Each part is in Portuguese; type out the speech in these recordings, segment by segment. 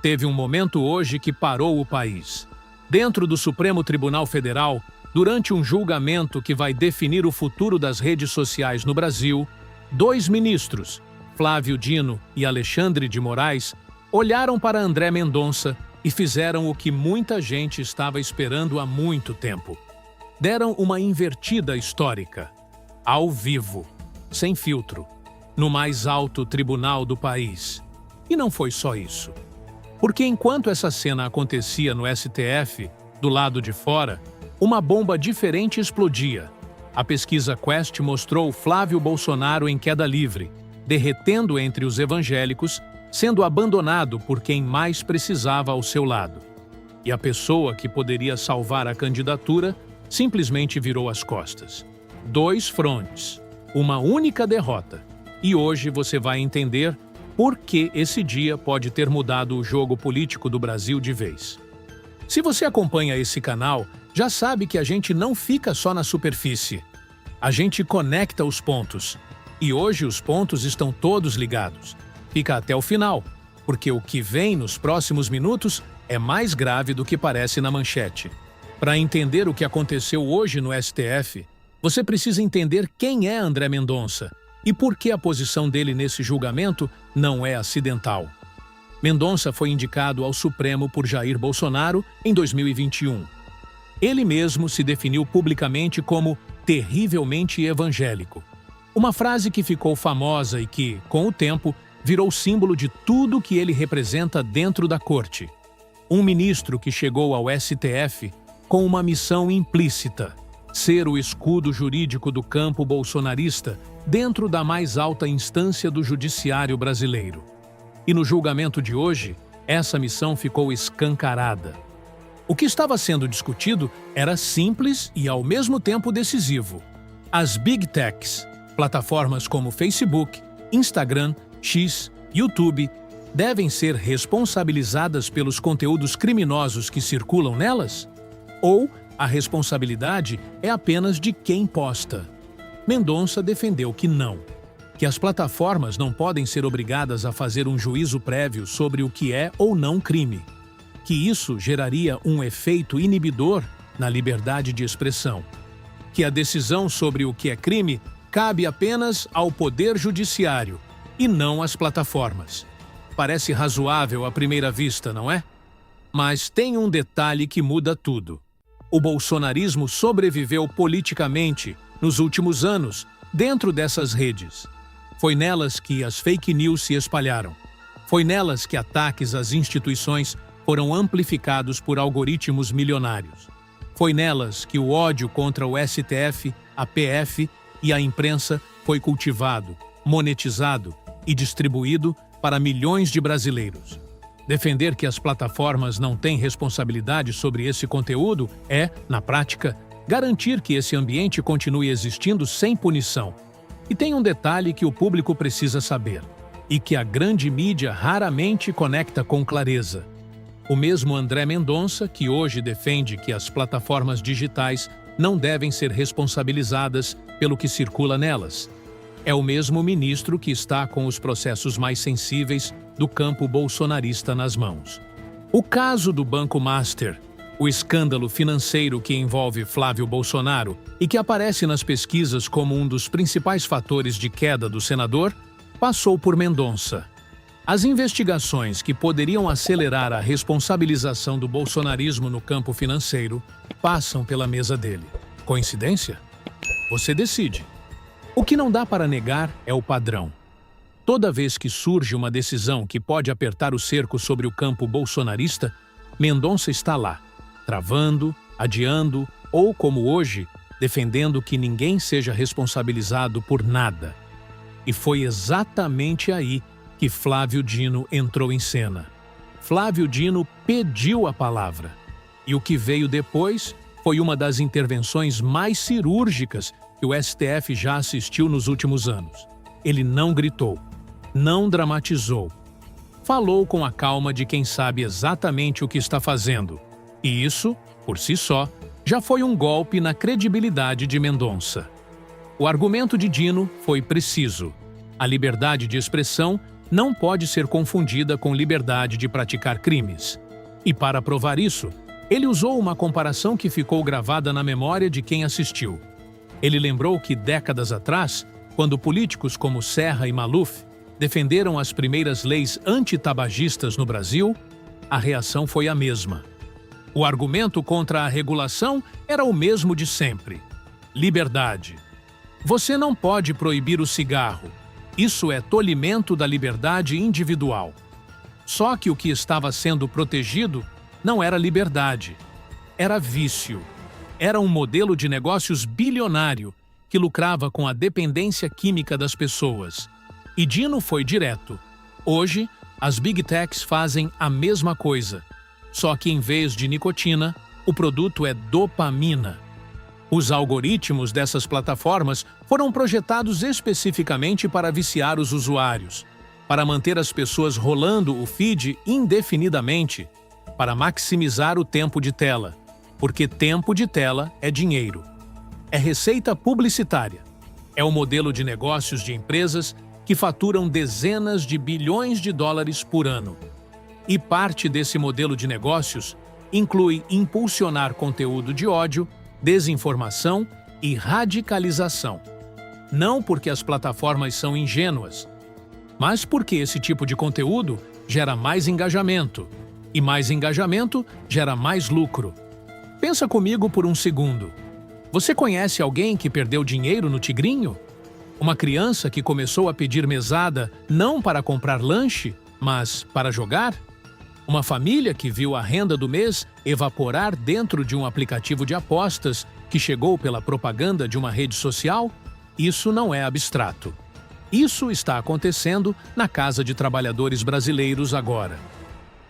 Teve um momento hoje que parou o país. Dentro do Supremo Tribunal Federal, durante um julgamento que vai definir o futuro das redes sociais no Brasil, 2 ministros, Flávio Dino e Alexandre de Moraes, olharam para André Mendonça e fizeram o que muita gente estava esperando há muito tempo. Deram uma invertida histórica, ao vivo, sem filtro, no mais alto tribunal do país. E não foi só isso. Porque enquanto essa cena acontecia no STF, do lado de fora, uma bomba diferente explodia. A pesquisa Quest mostrou Flávio Bolsonaro em queda livre, derretendo entre os evangélicos, sendo abandonado por quem mais precisava ao seu lado. E a pessoa que poderia salvar a candidatura simplesmente virou as costas. 2 frontes, uma única derrota. E hoje você vai entender por que esse dia pode ter mudado o jogo político do Brasil de vez. Se você acompanha esse canal, já sabe que a gente não fica só na superfície. A gente conecta os pontos. E hoje os pontos estão todos ligados. Fica até o final, porque o que vem nos próximos minutos é mais grave do que parece na manchete. Para entender o que aconteceu hoje no STF, você precisa entender quem é André Mendonça e por que a posição dele nesse julgamento não é acidental. Mendonça foi indicado ao Supremo por Jair Bolsonaro em 2021. Ele mesmo se definiu publicamente como terrivelmente evangélico. Uma frase que ficou famosa e que, com o tempo, virou símbolo de tudo que ele representa dentro da corte. Um ministro que chegou ao STF com uma missão implícita: ser o escudo jurídico do campo bolsonarista dentro da mais alta instância do judiciário brasileiro. E no julgamento de hoje, essa missão ficou escancarada. O que estava sendo discutido era simples e ao mesmo tempo decisivo. As Big Techs, plataformas como Facebook, Instagram, X, YouTube, devem ser responsabilizadas pelos conteúdos criminosos que circulam nelas? Ou a responsabilidade é apenas de quem posta? Mendonça defendeu que não, que as plataformas não podem ser obrigadas a fazer um juízo prévio sobre o que é ou não crime, que isso geraria um efeito inibidor na liberdade de expressão, que a decisão sobre o que é crime cabe apenas ao Poder Judiciário e não às plataformas. Parece razoável à primeira vista, não é? Mas tem um detalhe que muda tudo. O bolsonarismo sobreviveu politicamente nos últimos anos dentro dessas redes. Foi nelas que as fake news se espalharam. Foi nelas que ataques às instituições foram amplificados por algoritmos milionários. Foi nelas que o ódio contra o STF, a PF e a imprensa foi cultivado, monetizado e distribuído para milhões de brasileiros. Defender que as plataformas não têm responsabilidade sobre esse conteúdo é, na prática, garantir que esse ambiente continue existindo sem punição. E tem um detalhe que o público precisa saber, e que a grande mídia raramente conecta com clareza. O mesmo André Mendonça, que hoje defende que as plataformas digitais não devem ser responsabilizadas pelo que circula nelas, é o mesmo ministro que está com os processos mais sensíveis do campo bolsonarista nas mãos. O caso do Banco Master, o escândalo financeiro que envolve Flávio Bolsonaro e que aparece nas pesquisas como um dos principais fatores de queda do senador, passou por Mendonça. As investigações que poderiam acelerar a responsabilização do bolsonarismo no campo financeiro passam pela mesa dele. Coincidência? Você decide. O que não dá para negar é o padrão. Toda vez que surge uma decisão que pode apertar o cerco sobre o campo bolsonarista, Mendonça está lá, travando, adiando ou, como hoje, defendendo que ninguém seja responsabilizado por nada. E foi exatamente aí que Flávio Dino entrou em cena. Flávio Dino pediu a palavra. E o que veio depois foi uma das intervenções mais cirúrgicas que o STF já assistiu nos últimos anos. Ele não gritou, não dramatizou. Falou com a calma de quem sabe exatamente o que está fazendo. E isso, por si só, já foi um golpe na credibilidade de Mendonça. O argumento de Dino foi preciso. A liberdade de expressão não pode ser confundida com liberdade de praticar crimes. E para provar isso, ele usou uma comparação que ficou gravada na memória de quem assistiu. Ele lembrou que décadas atrás, quando políticos como Serra e Maluf defenderam as primeiras leis antitabagistas no Brasil, a reação foi a mesma. O argumento contra a regulação era o mesmo de sempre: liberdade. Você não pode proibir o cigarro. Isso é tolimento da liberdade individual. Só que o que estava sendo protegido não era liberdade, era vício. Era um modelo de negócios bilionário que lucrava com a dependência química das pessoas. E Dino foi direto. Hoje, as Big Techs fazem a mesma coisa, só que em vez de nicotina, o produto é dopamina. Os algoritmos dessas plataformas foram projetados especificamente para viciar os usuários, para manter as pessoas rolando o feed indefinidamente, para maximizar o tempo de tela, porque tempo de tela é dinheiro. É receita publicitária. É o modelo de negócios de empresas que faturam dezenas de bilhões de dólares por ano. E parte desse modelo de negócios inclui impulsionar conteúdo de ódio, desinformação e radicalização. Não porque as plataformas são ingênuas, mas porque esse tipo de conteúdo gera mais engajamento, e mais engajamento gera mais lucro. Pensa comigo por um segundo. Você conhece alguém que perdeu dinheiro no Tigrinho? Uma criança que começou a pedir mesada não para comprar lanche, mas para jogar? Uma família que viu a renda do mês evaporar dentro de um aplicativo de apostas que chegou pela propaganda de uma rede social? Isso não é abstrato. Isso está acontecendo na casa de trabalhadores brasileiros agora.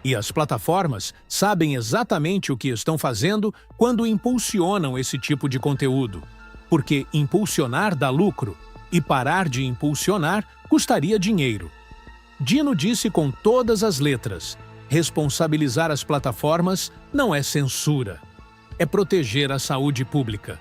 E as plataformas sabem exatamente o que estão fazendo quando impulsionam esse tipo de conteúdo. Porque impulsionar dá lucro, e parar de impulsionar custaria dinheiro. Dino disse com todas as letras: responsabilizar as plataformas não é censura, é proteger a saúde pública.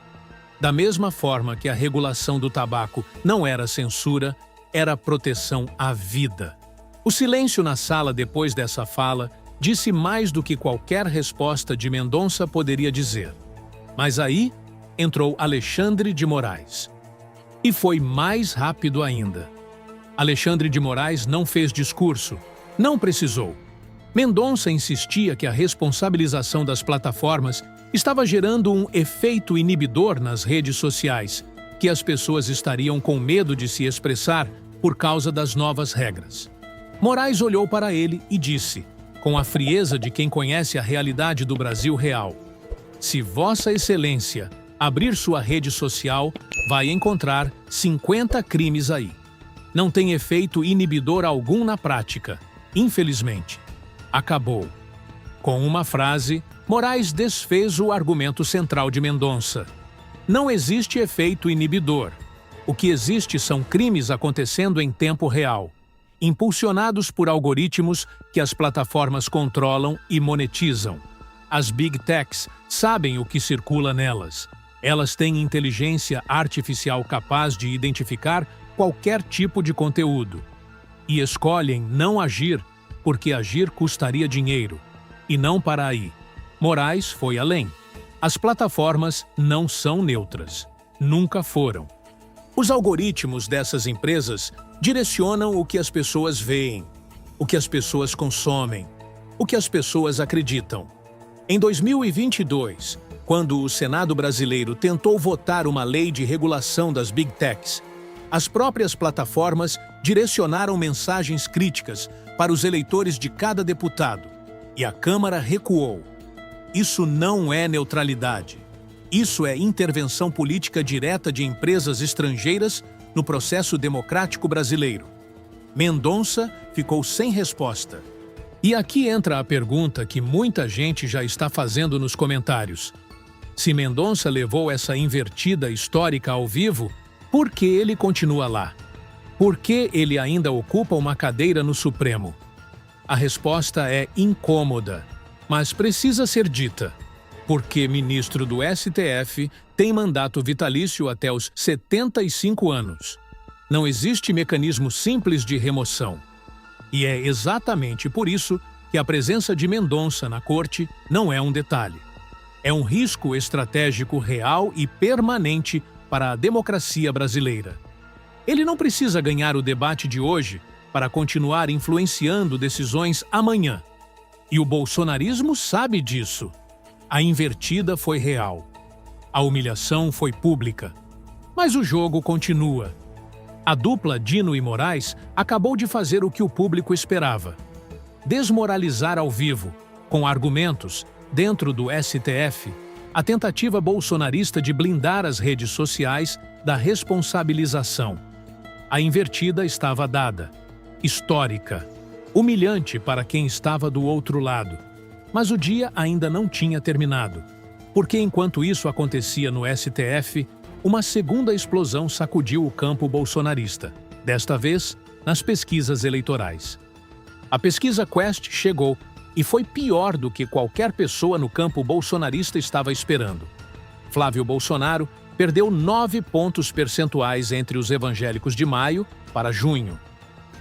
Da mesma forma que a regulação do tabaco não era censura, era proteção à vida. O silêncio na sala depois dessa fala disse mais do que qualquer resposta de Mendonça poderia dizer. Mas aí entrou Alexandre de Moraes. E foi mais rápido ainda. Alexandre de Moraes não fez discurso, não precisou. Mendonça insistia que a responsabilização das plataformas estava gerando um efeito inibidor nas redes sociais, que as pessoas estariam com medo de se expressar por causa das novas regras. Moraes olhou para ele e disse, com a frieza de quem conhece a realidade do Brasil real: se Vossa Excelência abrir sua rede social, vai encontrar 50 crimes aí. Não tem efeito inibidor algum na prática, infelizmente. Acabou. Com uma frase, Moraes desfez o argumento central de Mendonça. Não existe efeito inibidor. O que existe são crimes acontecendo em tempo real, impulsionados por algoritmos que as plataformas controlam e monetizam. As Big Techs sabem o que circula nelas. Elas têm inteligência artificial capaz de identificar qualquer tipo de conteúdo. E escolhem não agir porque agir custaria dinheiro. E não para aí. Moraes foi além. As plataformas não são neutras. Nunca foram. Os algoritmos dessas empresas direcionam o que as pessoas veem, o que as pessoas consomem, o que as pessoas acreditam. Em 2022, quando o Senado brasileiro tentou votar uma lei de regulação das Big Techs, as próprias plataformas direcionaram mensagens críticas para os eleitores de cada deputado, e a Câmara recuou. Isso não é neutralidade. Isso é intervenção política direta de empresas estrangeiras no processo democrático brasileiro. Mendonça ficou sem resposta. E aqui entra a pergunta que muita gente já está fazendo nos comentários. Se Mendonça levou essa invertida histórica ao vivo, por que ele continua lá? Por que ele ainda ocupa uma cadeira no Supremo? A resposta é incômoda, mas precisa ser dita. Porque ministro do STF tem mandato vitalício até os 75 anos. Não existe mecanismo simples de remoção. E é exatamente por isso que a presença de Mendonça na corte não é um detalhe. É um risco estratégico real e permanente para a democracia brasileira. Ele não precisa ganhar o debate de hoje para continuar influenciando decisões amanhã. E o bolsonarismo sabe disso. A invertida foi real. A humilhação foi pública. Mas o jogo continua. A dupla Dino e Moraes acabou de fazer o que o público esperava: desmoralizar ao vivo, com argumentos, dentro do STF, a tentativa bolsonarista de blindar as redes sociais da responsabilização. A invertida estava dada, histórica, humilhante para quem estava do outro lado. Mas o dia ainda não tinha terminado, porque enquanto isso acontecia no STF, uma segunda explosão sacudiu o campo bolsonarista, desta vez nas pesquisas eleitorais. A pesquisa Quest chegou e foi pior do que qualquer pessoa no campo bolsonarista estava esperando. Flávio Bolsonaro perdeu 9 pontos percentuais entre os evangélicos de maio para junho.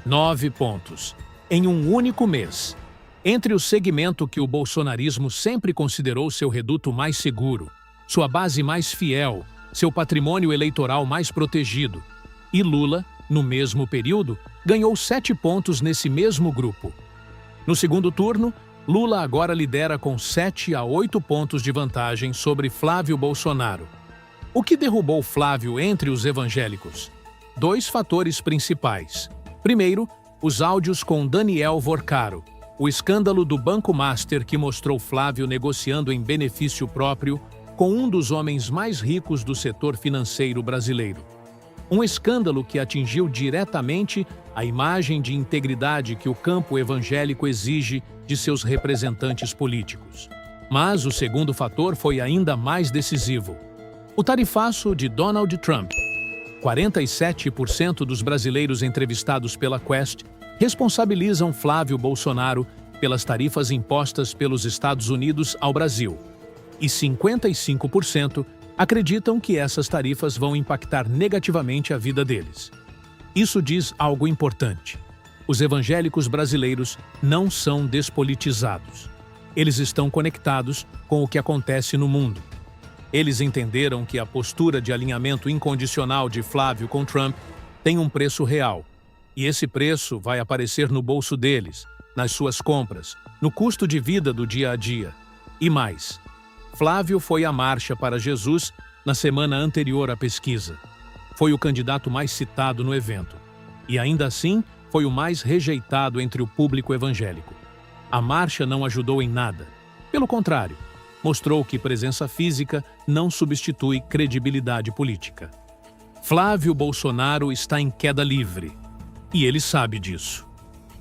9 pontos, em um único mês. Entre o segmento que o bolsonarismo sempre considerou seu reduto mais seguro, sua base mais fiel, seu patrimônio eleitoral mais protegido. E Lula, no mesmo período, ganhou 7 pontos nesse mesmo grupo. No segundo turno, Lula agora lidera com 7 a 8 pontos de vantagem sobre Flávio Bolsonaro. O que derrubou Flávio entre os evangélicos? 2 fatores principais. Primeiro, os áudios com Daniel Vorcaro, o escândalo do Banco Master que mostrou Flávio negociando em benefício próprio com um dos homens mais ricos do setor financeiro brasileiro. Um escândalo que atingiu diretamente a imagem de integridade que o campo evangélico exige de seus representantes políticos. Mas o segundo fator foi ainda mais decisivo: o tarifaço de Donald Trump. 47% dos brasileiros entrevistados pela Quest responsabilizam Flávio Bolsonaro pelas tarifas impostas pelos Estados Unidos ao Brasil. E 55% acreditam que essas tarifas vão impactar negativamente a vida deles. Isso diz algo importante. Os evangélicos brasileiros não são despolitizados. Eles estão conectados com o que acontece no mundo. Eles entenderam que a postura de alinhamento incondicional de Flávio com Trump tem um preço real. E esse preço vai aparecer no bolso deles, nas suas compras, no custo de vida do dia a dia. E mais, Flávio foi à Marcha para Jesus na semana anterior à pesquisa. Foi o candidato mais citado no evento. E ainda assim, foi o mais rejeitado entre o público evangélico. A marcha não ajudou em nada. Pelo contrário, mostrou que presença física não substitui credibilidade política. Flávio Bolsonaro está em queda livre. E ele sabe disso.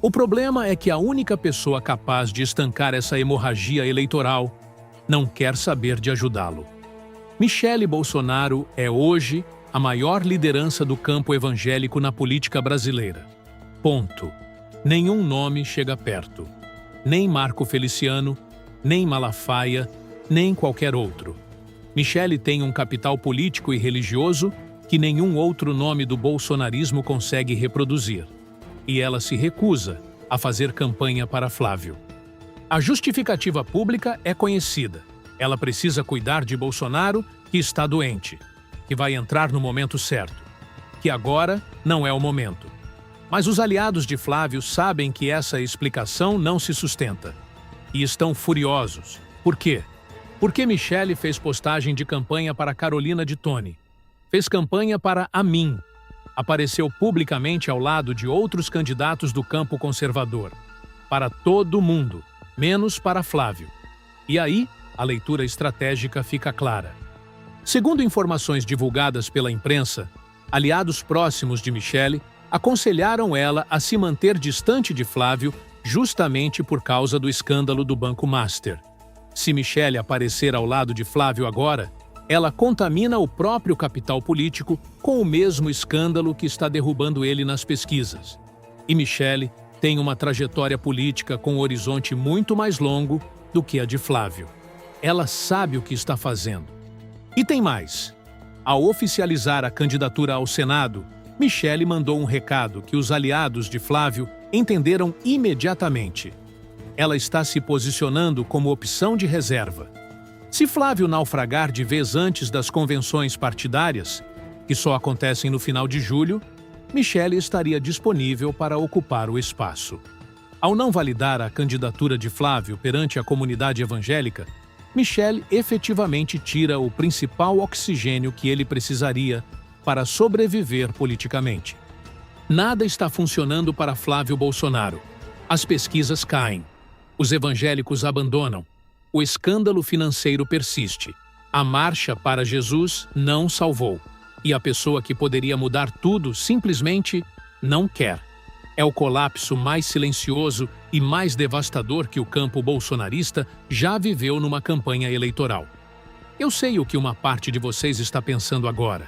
O problema é que a única pessoa capaz de estancar essa hemorragia eleitoral não quer saber de ajudá-lo. Michele Bolsonaro é hoje a maior liderança do campo evangélico na política brasileira. Ponto. Nenhum nome chega perto. Nem Marco Feliciano, nem Malafaia, nem qualquer outro. Michele tem um capital político e religioso que nenhum outro nome do bolsonarismo consegue reproduzir. E ela se recusa a fazer campanha para Flávio. A justificativa pública é conhecida. Ela precisa cuidar de Bolsonaro, que está doente, que vai entrar no momento certo, que agora não é o momento. Mas os aliados de Flávio sabem que essa explicação não se sustenta. E estão furiosos. Por quê? Porque Michele fez postagem de campanha para Carolina de Toni. Fez campanha para Amin. Apareceu publicamente ao lado de outros candidatos do campo conservador. Para todo mundo, menos para Flávio. E aí, a leitura estratégica fica clara. Segundo informações divulgadas pela imprensa, aliados próximos de Michele aconselharam ela a se manter distante de Flávio justamente por causa do escândalo do Banco Master. Se Michele aparecer ao lado de Flávio agora, ela contamina o próprio capital político com o mesmo escândalo que está derrubando ele nas pesquisas. E Michele tem uma trajetória política com um horizonte muito mais longo do que a de Flávio. Ela sabe o que está fazendo. E tem mais. Ao oficializar a candidatura ao Senado, Michele mandou um recado que os aliados de Flávio entenderam imediatamente. Ela está se posicionando como opção de reserva. Se Flávio naufragar de vez antes das convenções partidárias, que só acontecem no final de julho, Michele estaria disponível para ocupar o espaço. Ao não validar a candidatura de Flávio perante a comunidade evangélica, Michele efetivamente tira o principal oxigênio que ele precisaria para sobreviver politicamente. Nada está funcionando para Flávio Bolsonaro. As pesquisas caem. Os evangélicos abandonam. O escândalo financeiro persiste. A marcha para Jesus não salvou. E a pessoa que poderia mudar tudo simplesmente não quer. É o colapso mais silencioso e mais devastador que o campo bolsonarista já viveu numa campanha eleitoral. Eu sei o que uma parte de vocês está pensando agora.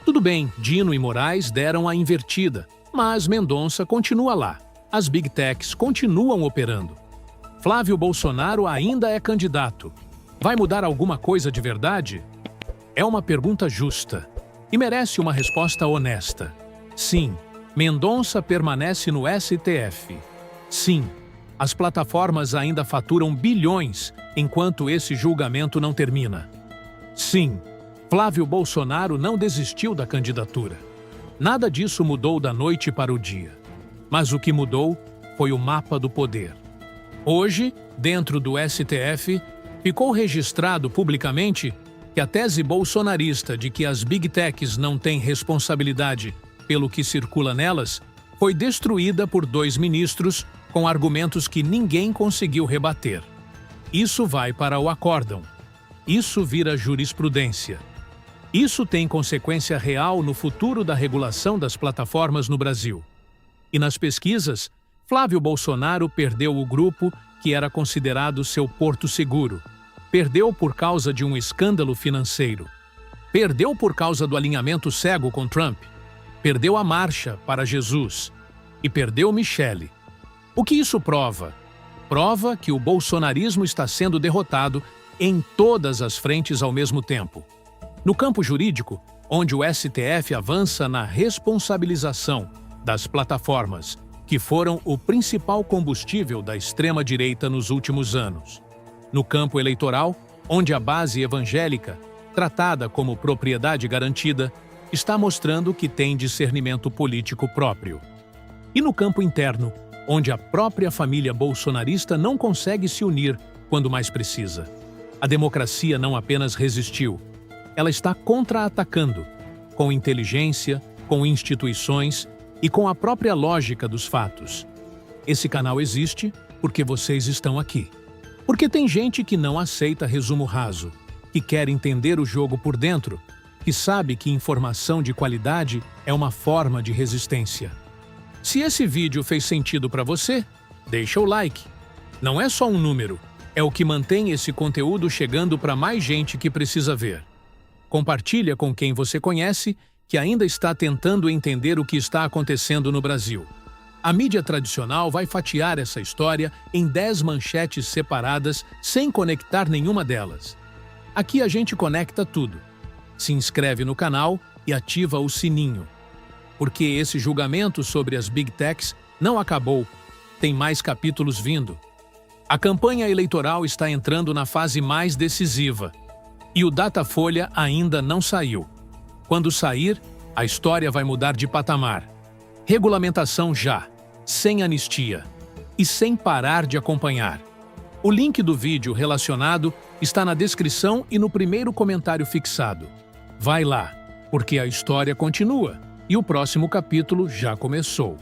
Tudo bem, Dino e Moraes deram a invertida, mas Mendonça continua lá. As Big Techs continuam operando. Flávio Bolsonaro ainda é candidato. Vai mudar alguma coisa de verdade? É uma pergunta justa e merece uma resposta honesta. Sim, Mendonça permanece no STF. Sim, as plataformas ainda faturam bilhões enquanto esse julgamento não termina. Sim, Flávio Bolsonaro não desistiu da candidatura. Nada disso mudou da noite para o dia. Mas o que mudou foi o mapa do poder. Hoje, dentro do STF, ficou registrado publicamente que a tese bolsonarista de que as Big Techs não têm responsabilidade pelo que circula nelas foi destruída por 2 ministros com argumentos que ninguém conseguiu rebater. Isso vai para o acórdão. Isso vira jurisprudência. Isso tem consequência real no futuro da regulação das plataformas no Brasil. E nas pesquisas, Flávio Bolsonaro perdeu o grupo que era considerado seu porto seguro. Perdeu por causa de um escândalo financeiro. Perdeu por causa do alinhamento cego com Trump. Perdeu a marcha para Jesus. E perdeu Michele. O que isso prova? Prova que o bolsonarismo está sendo derrotado em todas as frentes ao mesmo tempo. No campo jurídico, onde o STF avança na responsabilização das plataformas, que foram o principal combustível da extrema-direita nos últimos anos. No campo eleitoral, onde a base evangélica, tratada como propriedade garantida, está mostrando que tem discernimento político próprio. E no campo interno, onde a própria família bolsonarista não consegue se unir quando mais precisa. A democracia não apenas resistiu, ela está contra-atacando, com inteligência, com instituições e com a própria lógica dos fatos. Esse canal existe porque vocês estão aqui. Porque tem gente que não aceita resumo raso, que quer entender o jogo por dentro, que sabe que informação de qualidade é uma forma de resistência. Se esse vídeo fez sentido para você, deixa o like. Não é só um número, é o que mantém esse conteúdo chegando para mais gente que precisa ver. Compartilha com quem você conhece que ainda está tentando entender o que está acontecendo no Brasil. A mídia tradicional vai fatiar essa história em 10 manchetes separadas sem conectar nenhuma delas. Aqui a gente conecta tudo. Se inscreve no canal e ativa o sininho. Porque esse julgamento sobre as Big Techs não acabou, tem mais capítulos vindo. A campanha eleitoral está entrando na fase mais decisiva. E o Datafolha ainda não saiu. Quando sair, a história vai mudar de patamar. Regulamentação já, sem anistia e sem parar de acompanhar. O link do vídeo relacionado está na descrição e no primeiro comentário fixado. Vai lá, porque a história continua e o próximo capítulo já começou.